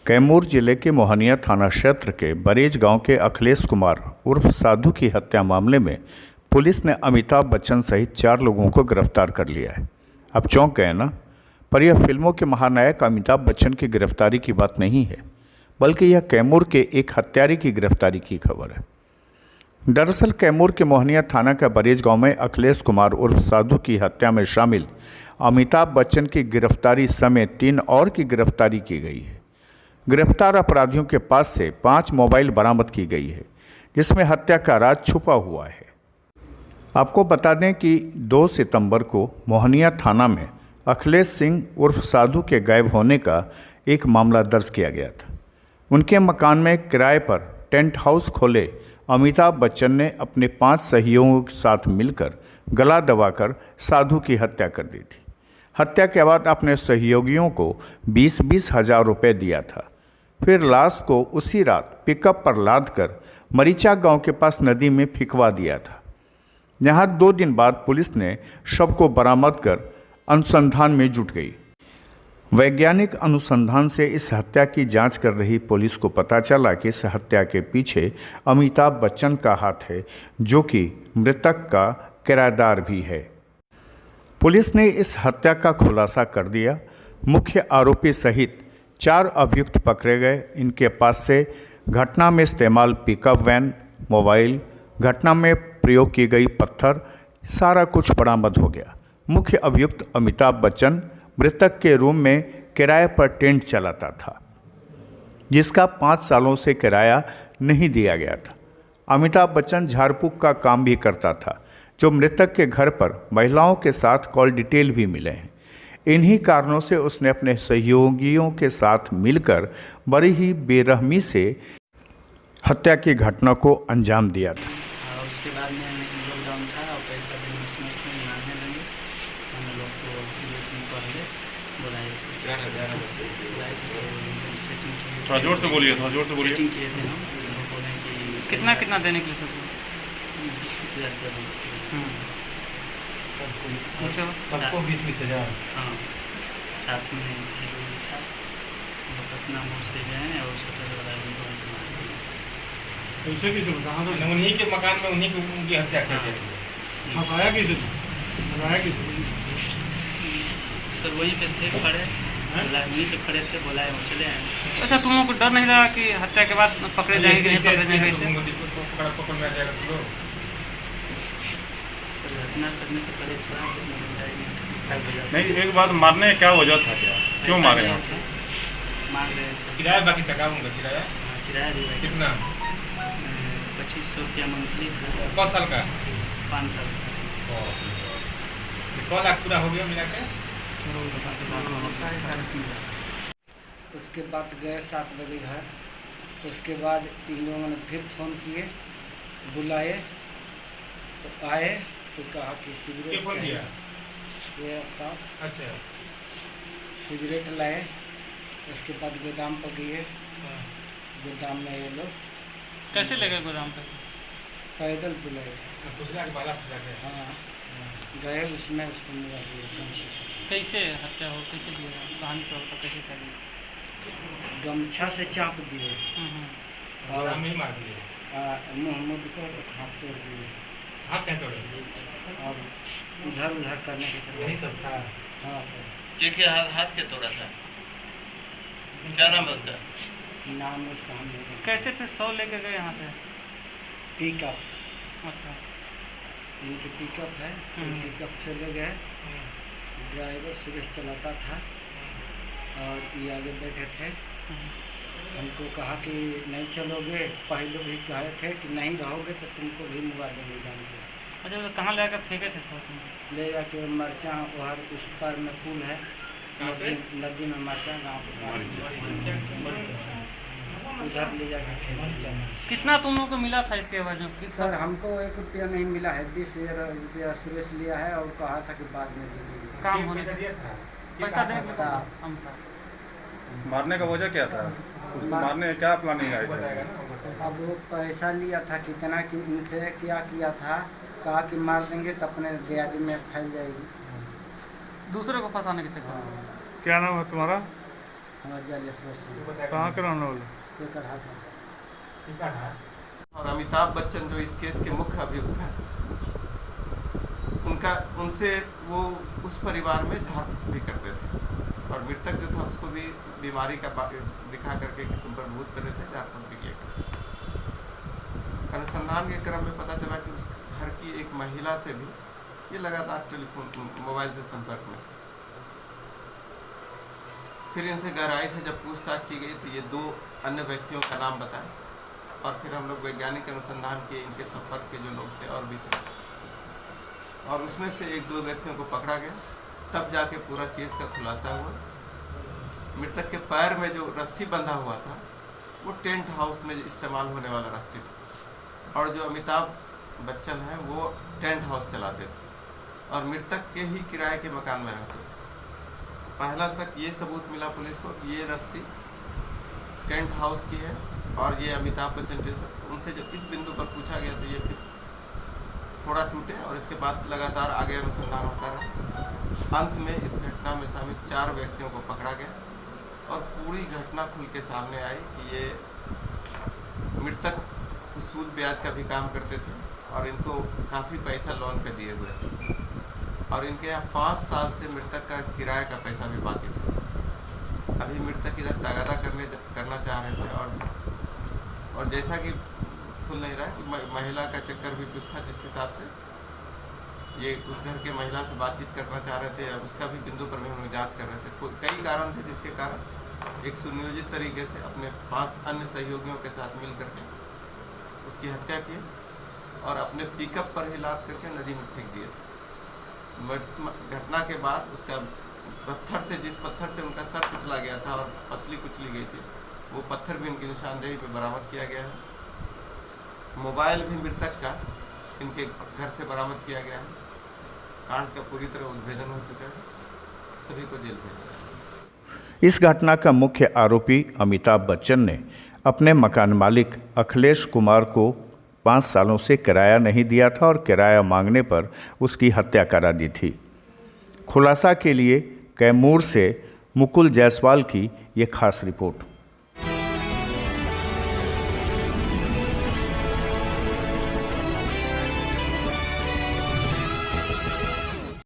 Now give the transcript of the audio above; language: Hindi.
कैमूर जिले के मोहनिया थाना क्षेत्र के बरेज गांव के अखिलेश कुमार उर्फ साधु की हत्या मामले में पुलिस ने अमिताभ बच्चन सहित 4 लोगों को गिरफ्तार कर लिया है। अब चौंक गए ना? पर यह फिल्मों के महानायक अमिताभ बच्चन की गिरफ्तारी की बात नहीं है, बल्कि यह कैमूर के एक हत्यारे की गिरफ्तारी की खबर है। दरअसल कैमूर के मोहनिया थाना के बरेज गांव में अखिलेश कुमार उर्फ साधु की हत्या में शामिल अमिताभ बच्चन की गिरफ्तारी समेत 3 और की गिरफ्तारी की गई है। गिरफ्तार अपराधियों के पास से 5 मोबाइल बरामद की गई है, जिसमें हत्या का राज छुपा हुआ है। आपको बता दें कि 2 सितंबर को मोहनिया थाना में अखिलेश सिंह उर्फ साधु के गायब होने का एक मामला दर्ज किया गया था। उनके मकान में किराए पर टेंट हाउस खोले अमिताभ बच्चन ने अपने 5 सहयोगियों के साथ मिलकर गला दबाकर साधु की हत्या कर दी थी। हत्या के बाद अपने सहयोगियों को 20-20 हज़ार रुपये दिया था। फिर लाश को उसी रात पिकअप पर लादकर मरीचा गांव के पास नदी में फिकवा दिया था। यहाँ 2 दिन बाद पुलिस ने शव को बरामद कर अनुसंधान में जुट गई। वैज्ञानिक अनुसंधान से इस हत्या की जांच कर रही पुलिस को पता चला कि इस हत्या के पीछे अमिताभ बच्चन का हाथ है, जो कि मृतक का किराएदार भी है। पुलिस ने इस हत्या का खुलासा कर दिया। मुख्य आरोपी सहित 4 अभियुक्त पकड़े गए। इनके पास से घटना में इस्तेमाल पिकअप वैन, मोबाइल, घटना में प्रयोग की गई पत्थर, सारा कुछ बरामद हो गया। मुख्य अभियुक्त अमिताभ बच्चन मृतक के रूम में किराए पर टेंट चलाता था, जिसका 5 सालों से किराया नहीं दिया गया था। अमिताभ बच्चन झाड़ फूक का काम भी करता था, जो मृतक के घर पर महिलाओं के साथ कॉल डिटेल भी मिले हैं। इन्हीं कारणों से उसने अपने सहयोगियों के साथ मिलकर बड़ी ही बेरहमी से हत्या की घटना को अंजाम दिया था। उसके बाद में लॉकडाउन था और पैसा देने में मांगने लगे, तो हम लोग को 2 दिन पहले बुलाए थे। थोड़ा जोर से बोलिए, थोड़ा जोर से बोलिए। सेटिंग किए थे हम लोग, बोले कि कितना देने के लिए सब 20-20 हज़ार रुपये। सबको 20-20 हज़ार। हाँ, साथ में था पटना मोड़ से गए और शटर वाला कैसे किसी कहाँ से उन्हीं के मकान में उन्हीं की उनकी हत्या कर दी। फंसाया किसे लगाया किसे? सर वहीं पे थे खड़े, वहीं पे खड़े थे, बुलाए वो चले आए। अच्छा, तुम लोग को डर नहीं लगा कि हत्या के बाद पकड़े जाएंगे नहीं पकड़े जाएंगे? पकड़ में आ जाएगा तो सर घटना करने से पहले थोड़ा नहीं। एक बात, मारने क्या वजह था, क्या क्यों मारे आप? मार रहे थे। किराया बाकी टका होंगे, किराया किराया दिया कितना? 2500 रुपया मंथली था। कौन साल का? 5 साल। कौन लाख पूरा हो गया मिला के? उसके बाद गए 7 बजे घर। उसके बाद इन लोगों ने फिर फ़ोन किए, बुलाए तो आए तो कहा कि सिगरेट फोन किया? ये था। अच्छा, सिगरेट लाए। उसके बाद गोदाम पर गए। गोदाम में ये लोग कैसे ले गए गोदाम पे? पैदल बुलाए थे। फुसला के बाला फुसला के। हाँ, गए उसमें उसको मिला दिया। कैसे हत्या हो, कैसे दिया कहानी तौर पर कैसे करेंगे? गमछा से चाप दिए और हम ही मार दिए। मोहम्मद को हाथ तोड़ दिए। हाथ क्या तोड़े? और उधर उधर करने के चक्कर। यही सब था। हाँ सर। क्या हाथ के तोड़ा था? क्या नाम है उसका? नाम उसका हम नहीं जानते। कैसे फिर 100 लेके गए यहाँ से? पिकअप, अच्छा, इनकी पिकअप है। पिकअप से ले गए। ड्राइवर सुरेश चलाता था और ये आगे बैठे थे। हमको कहा कि नहीं चलोगे, पहले भी कहे थे कि नहीं रहोगे तो तुमको भी मुआ देंगे जान से। अच्छा, तो कहाँ ले आकर फेंके थे सब? ले जाके मरचा वहाँ उस पार में पुल है, नदी में मरचा गाँव के उधर ले जाकर फेंके। कितना तुम लोग को मिला था इसके बाद? सर हमको 1 रुपया नहीं मिला है। 20,000 रुपया सुरेश लिया है और कहा था कि बाद में दे देंगे। काम होने से पैसा देने का हम था। मारने का वजह क्या था? उसको मारने क्या प्लानिंग आई थी? अब वो पैसा लिया था कितना कि इनसे क्या किया था, कहा कि मार देंगे तो अपने दियादी में फैल जाएगी। दूसरे को फंसाने के चक्कर में। क्या नाम है तुम्हारा? हमारे जालेश्वर से कहाँ के रहने वाले? के कढ़ा था। और अमिताभ बच्चन जो इस केस के मुख्य अभियुक्त हैं, उनसे वो उस परिवार में झाड़फूक भी करते थे और मृतक जो था उसको भी बीमारी का दिखा करके उन पर भूत प्रेत थे, झाड़फूक भी किया करते। अनुसंधान के क्रम में पता चला कि उस घर की एक महिला से भी ये लगातार टेलीफोन मोबाइल से संपर्क में थे। फिर इनसे गहराई से जब पूछताछ की गई तो ये 2 अन्य व्यक्तियों का नाम बताए और फिर हम लोग वैज्ञानिक अनुसंधान किए, इनके संपर्क के जो लोग थे और भी थे, और उसमें से 1-2 व्यक्तियों को पकड़ा गया। तब जाके पूरा केस का खुलासा हुआ। मृतक के पैर में जो रस्सी बंधा हुआ था वो टेंट हाउस में इस्तेमाल होने वाला रस्सी था और जो अमिताभ बच्चन है वो टेंट हाउस चलाते थे और मृतक के ही किराए के मकान में रहते थे। तो पहला शक ये सबूत मिला पुलिस को कि ये रस्सी टेंट हाउस की है और ये अमिताभ बच्चन टेंट। तो उनसे जब इस बिंदु पर पूछा गया तो ये फिर थोड़ा टूटे और इसके बाद लगातार आगे अनुसंधान होता रहा। अंत में इस घटना में शामिल 4 व्यक्तियों को पकड़ा गया और पूरी घटना खुल के सामने आई कि ये मृतक सूद ब्याज का भी काम करते थे और इनको काफ़ी पैसा लोन पे दिए हुए थे और इनके यहाँ 5 साल से मृतक का किराए का पैसा भी बाकी था। अभी मृतक इधर तगादा करना चाह रहे थे और जैसा कि खुल नहीं रहा कि महिला का चक्कर भी कुछ था, जिस हिसाब से ये उस घर के महिला से बातचीत करना चाह रहे थे और उसका भी बिंदु पर भी हम लोग जाँच कर रहे थे। कई कारण थे जिसके कारण एक सुनियोजित तरीके से अपने 5 अन्य सहयोगियों के साथ मिल करके उसकी हत्या की और अपने पिकअप पर ही लाद करके नदी में फेंक दिए थे। घटना के बाद उसका पत्थर से, जिस पत्थर से उनका सर कुचला गया था और पसली कुचली गई थी, वो पत्थर भी इनकी निशानदेही पे बरामद किया गया है। मोबाइल भी मृतक का इनके घर से बरामद किया गया है। कांड का पूरी तरह उद्भेदन हो चुका है, सभी को जेल भेजा गया। इस घटना का मुख्य आरोपी अमिताभ बच्चन ने अपने मकान मालिक अखिलेश कुमार को 5 सालों से किराया नहीं दिया था और किराया मांगने पर उसकी हत्या करा दी थी। खुलासा के लिए कैमूर से मुकुल जायसवाल की ये खास रिपोर्ट।